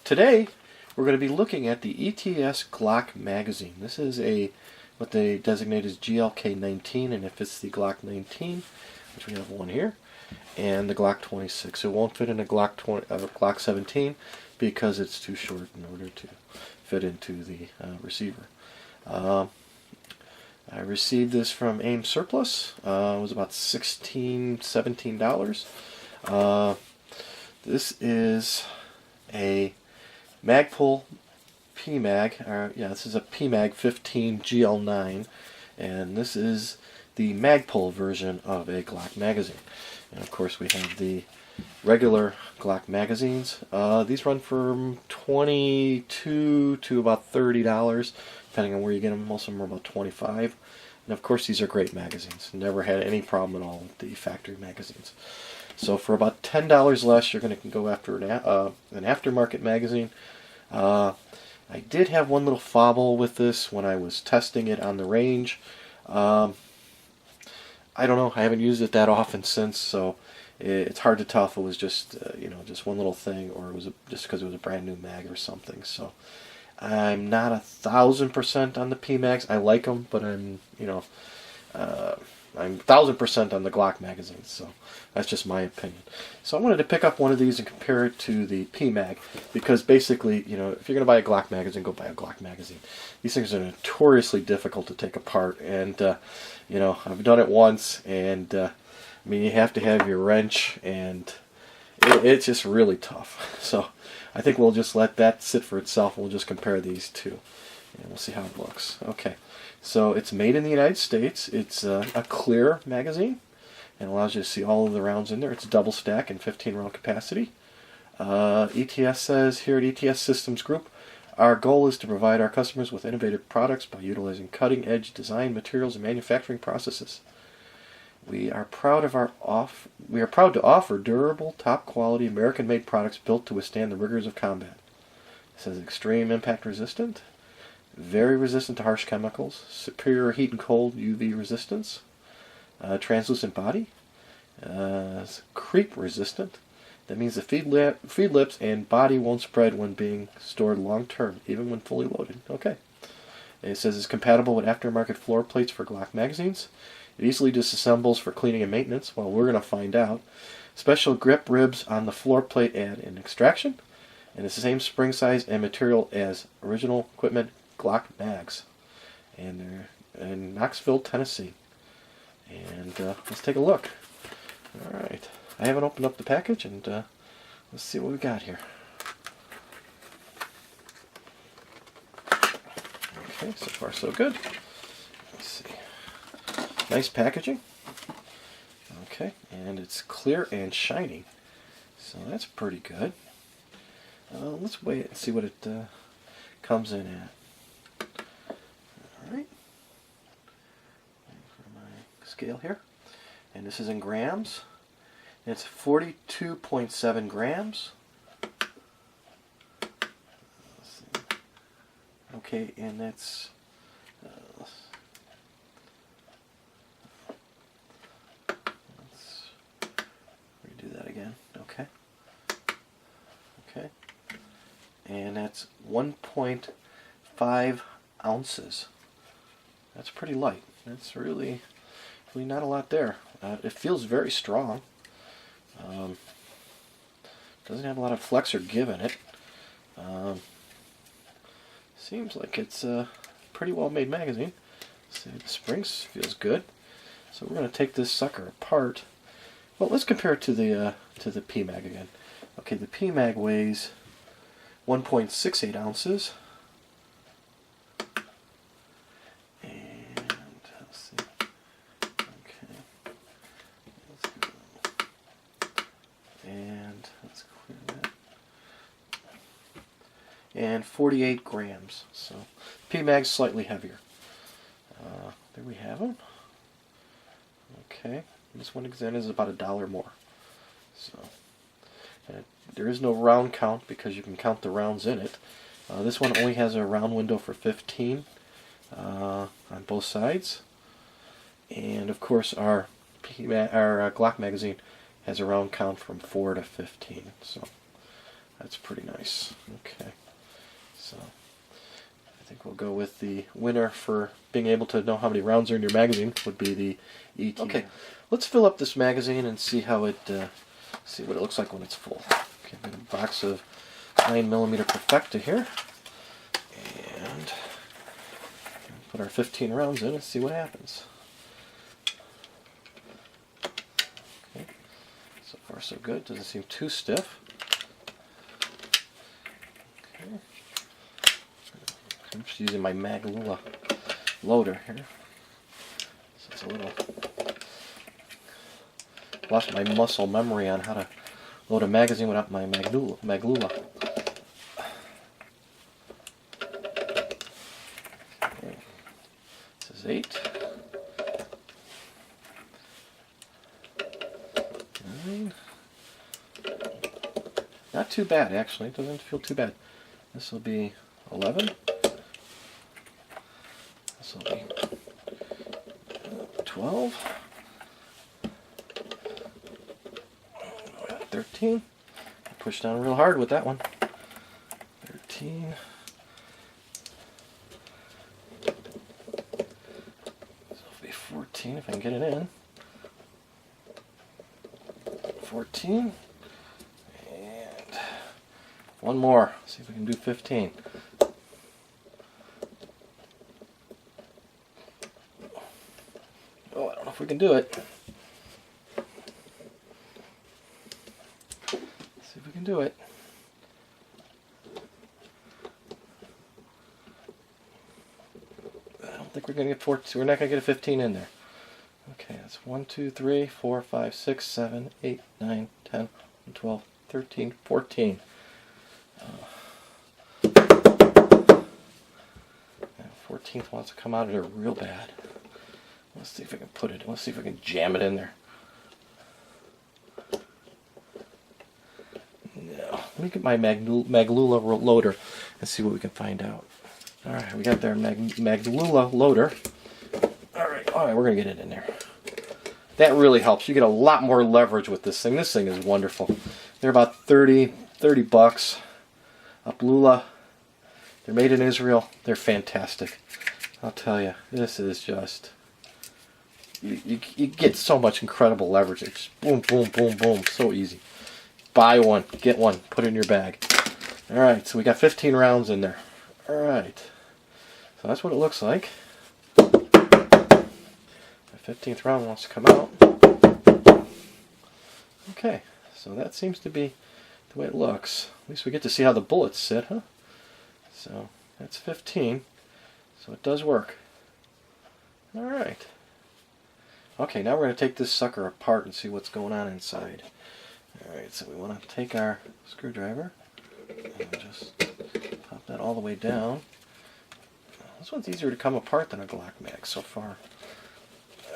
Today we're going to be looking at the ETS Glock Magazine. This is what they designate as GLK-19, and it fits the Glock 19, which we have one here, and the Glock 26. It won't fit in a Glock 17 because it's too short in order to fit into the receiver. I received this from AIM Surplus. It was about $16, $17. This is a Magpul PMag. This is a PMag 15 GL9, and this is the Magpul version of a Glock magazine. And of course, we have the regular Glock magazines. These run from $22 to about $30, depending on where you get them. Most of them are about $25. And of course, these are great magazines. Never had any problem at all with the factory magazines. So for about $10 less, you're going to go after an Aftermarket magazine. I did have one little fobble with this when I was testing it on the range. I don't know. I haven't used it that often since, so it's hard to tell if it was just just one little thing, or it was just because it was a brand new mag or something. So I'm not 1,000% on the PMags. I like them, but I'm 1,000% on the Glock magazines. So that's just my opinion. So I wanted to pick up one of these and compare it to the PMag, because basically, if you're going to buy a Glock magazine, go buy a Glock magazine. These things are notoriously difficult to take apart, and I've done it once, and you have to have your wrench, and it's just really tough. So I think we'll just let that sit for itself, and we'll just compare these two, and we'll see how it looks. Okay, so it's made in the United States. It's a clear magazine, and allows you to see all of the rounds in there. It's double stack and 15 round capacity. ETS says here at ETS Systems Group, our goal is to provide our customers with innovative products by utilizing cutting-edge design, materials, and manufacturing processes. We are proud to offer durable, top-quality, American-made products built to withstand the rigors of combat. It says extreme impact resistant, very resistant to harsh chemicals, superior heat and cold UV resistance, translucent body, creep resistant. That means the feed lips and body won't spread when being stored long term, even when fully loaded. Okay. And it says it's compatible with aftermarket floor plates for Glock magazines. It easily disassembles for cleaning and maintenance. Well, we're going to find out. Special grip ribs on the floor plate add an extraction, and it's the same spring size and material as original equipment Glock mags. And they're in Knoxville, Tennessee. And let's take a look. All right. I haven't opened up the package, and let's see what we got here. Okay, so far so good. Let's see. Nice packaging. Okay, and it's clear and shiny, so that's pretty good. Let's wait and see what it comes in at. All right. For my scale here, and this is in grams. It's 42.7 grams. Let's see. Okay, and that's let's redo that again. Okay. Okay. And that's 1.5 ounces. That's pretty light. That's really not a lot there. It feels very strong. Doesn't have a lot of flex or give in it. Seems like it's a pretty well made magazine. See, the springs feels good. So we're going to take this sucker apart. Well, let's compare it to the PMag again. Okay, the PMag weighs 1.68 ounces. And 48 grams. So PMag's slightly heavier. There we have them. Okay, this one again is about $1 more. So there is no round count because you can count the rounds in it. This one only has a round window for 15 on both sides, and of course our Glock magazine has a round count from 4 to 15. So that's pretty nice. Okay. think we'll go with the winner for being able to know how many rounds are in your magazine would be the ET. Okay, let's fill up this magazine and see how it, see what it looks like when it's full. Okay, I've got a box of 9mm Perfecta here, and put our 15 rounds in and see what happens. Okay, so far so good. Doesn't seem too stiff. Okay. I'm just using my Maglula loader here. So it's a little, lost my muscle memory on how to load a magazine without my Maglula. Okay. This is 8. 9. Not too bad, actually. It doesn't feel too bad. This will be 11. This will be 12. 13. I pushed down real hard with that one. 13. This will be 14 if I can get it in. 14. And one more. See if we can do 15. Oh, I don't know if we can do it. See if we can do it. I don't think we're going to get 14. We're not going to get a 15 in there. Okay, that's 1, 2, 3, 4, 5, 6, 7, 8, 9, 10, 12, 13, 14. 14th wants to come out of there real bad. Let's see if I can put it. Let's see if I can jam it in there. No. Let me get my Maglula loader and see what we can find out. Alright, we got their Maglula loader. Alright, we're going to get it in there. That really helps. You get a lot more leverage with this thing. This thing is wonderful. They're about 30 bucks. Ablula. They're made in Israel. They're fantastic. I'll tell you, this is just... You get so much incredible leverage. It's just boom, boom, boom, boom. So easy. Buy one, get one, put it in your bag. Alright, so we got 15 rounds in there. Alright. So that's what it looks like. The 15th round wants to come out. Okay, so that seems to be the way it looks. At least we get to see how the bullets sit, huh? So that's 15. So it does work. Alright. Okay, now we're going to take this sucker apart and see what's going on inside. Alright, so we want to take our screwdriver and just pop that all the way down. This one's easier to come apart than a Glock mag so far.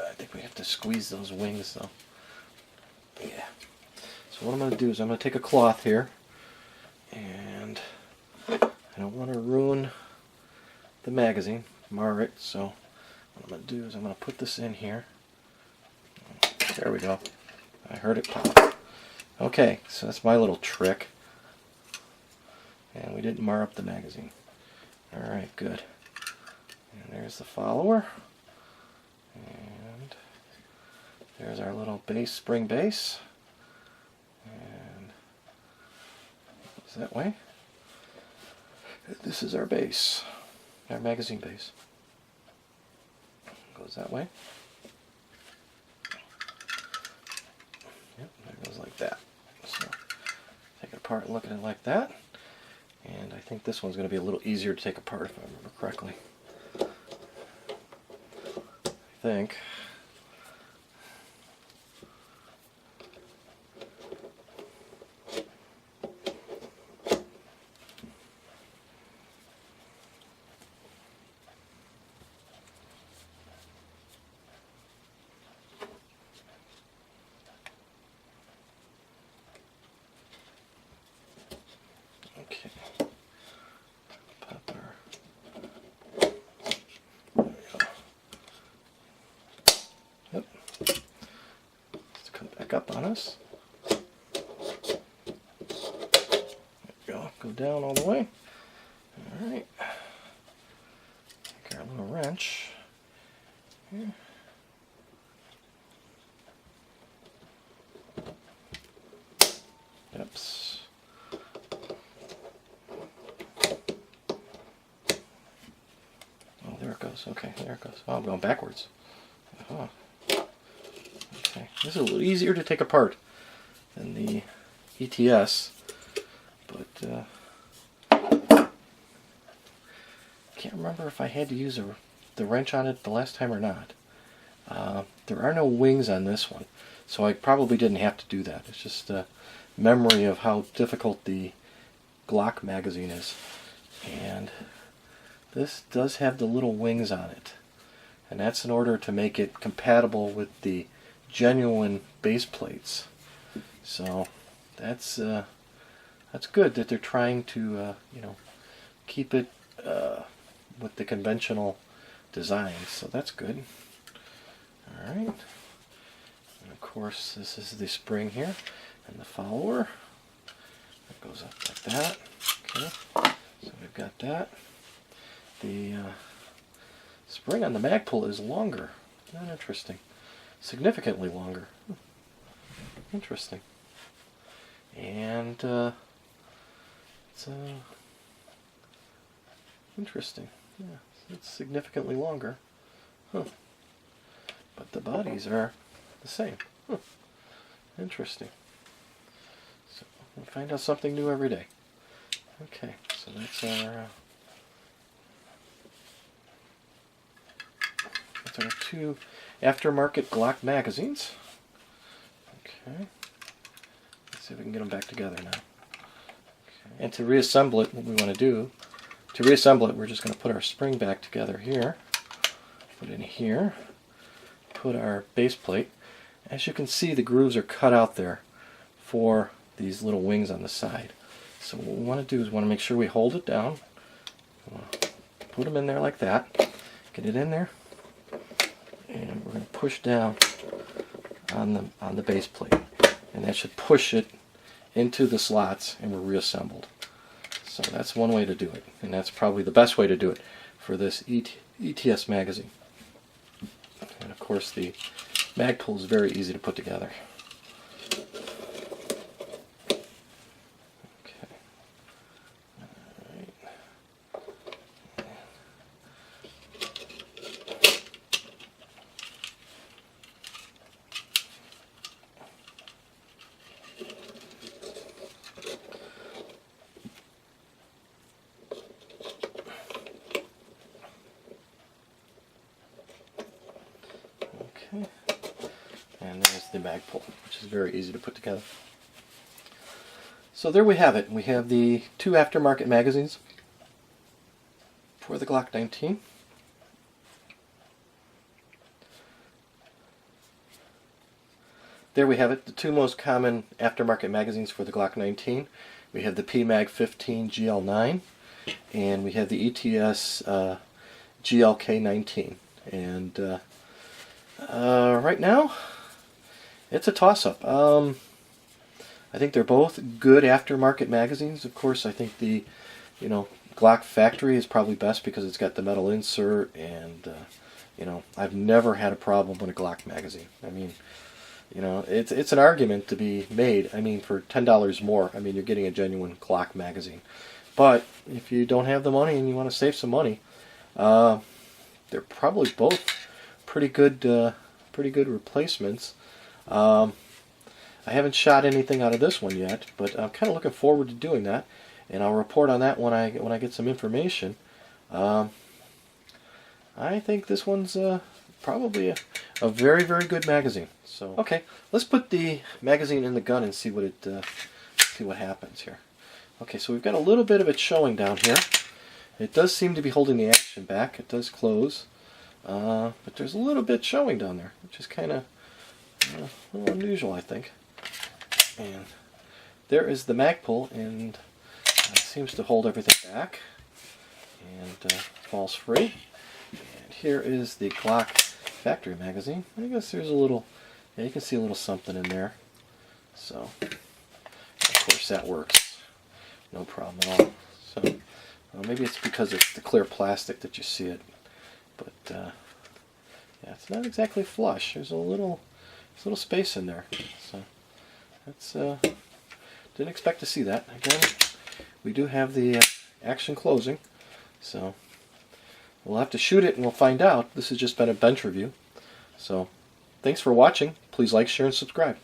I think we have to squeeze those wings though. Yeah. So what I'm going to do is I'm going to take a cloth here, and I don't want to ruin the magazine, mar it, so what I'm going to do is I'm going to put this in here. There we go. I heard it pop. Okay, so that's my little trick. And we didn't mar up the magazine. Alright, good. And there's the follower. And there's our little base, spring base. And it goes that way. This is our base. Our magazine base. Goes that way. Yep, it goes like that. So take it apart and look at it like that. And I think this one's going to be a little easier to take apart if I remember correctly. I think. Okay. Pop our... There we go. Yep. Let's come back up on us. There we go. Go down all the way. Alright. a wrench here. Oops. Oh, there it goes. Okay, there it goes. Oh, I'm going backwards. Uh-huh. Okay, this is a little easier to take apart than the ETS, but can't remember if I had to use the wrench on it the last time or not. There are no wings on this one, so I probably didn't have to do that. It's just a memory of how difficult the Glock magazine is. And this does have the little wings on it, and that's in order to make it compatible with the genuine base plates. So that's good that they're trying to keep it with the conventional designs. So that's good. All right. And of course, this is the spring here and the follower. It goes up like that. Okay. So we've got that. The spring on the mag pull is longer. Not interesting. Significantly longer. Interesting. And it's interesting. Yeah, it's significantly longer. Huh. But the bodies are the same. Huh. Interesting. So we find out something new every day. Okay, so that's our two aftermarket Glock magazines. Okay. Let's see if we can get them back together now. Okay. And to reassemble it, what we want to do, to reassemble it, we're just going to put our spring back together here. Put it in here. Put our base plate. As you can see, the grooves are cut out there for these little wings on the side. So what we want to do is we want to make sure we hold it down. Put them in there like that. Get it in there. And we're going to push down on the base plate. And that should push it into the slots, and we're reassembled. So that's one way to do it. And that's probably the best way to do it for this ETS magazine. And of course the mag pull is very easy to put together. Okay. Alright. Okay, and there's the mag pull, which is very easy to put together. So there we have it. We have the two aftermarket magazines for the Glock 19. There we have it, the two most common aftermarket magazines for the Glock 19. We have the PMag 15 GL9, and we have the ETS GLK-19. And right now, it's a toss-up. I think they're both good aftermarket magazines. Of course, I think the Glock factory is probably best because it's got the metal insert, and I've never had a problem with a Glock magazine. I mean, it's an argument to be made. I mean, for $10 more, I mean, you're getting a genuine Glock magazine. But if you don't have the money and you want to save some money, they're probably both pretty good replacements. I haven't shot anything out of this one yet, but I'm kind of looking forward to doing that, and I'll report on that when I get some information. I think this one's probably a very, very good magazine. So okay, let's put the magazine in the gun and see what happens here. Okay, so we've got a little bit of it showing down here. It does seem to be holding the action back. It does close. But there's a little bit showing down there, which is kind of a little unusual, I think. And there is the mag pull, and it seems to hold everything back and falls free. And here is the Glock factory magazine. I guess there's a little, yeah, you can see a little something in there. So, of course, that works. No problem at all. So, maybe it's because it's the clear plastic that you see it yeah, it's not exactly flush. There's a little space in there. So that's didn't expect to see that. Again, we do have the action closing, so we'll have to shoot it and we'll find out. This has just been a bench review. So thanks for watching. Please like, share, and subscribe.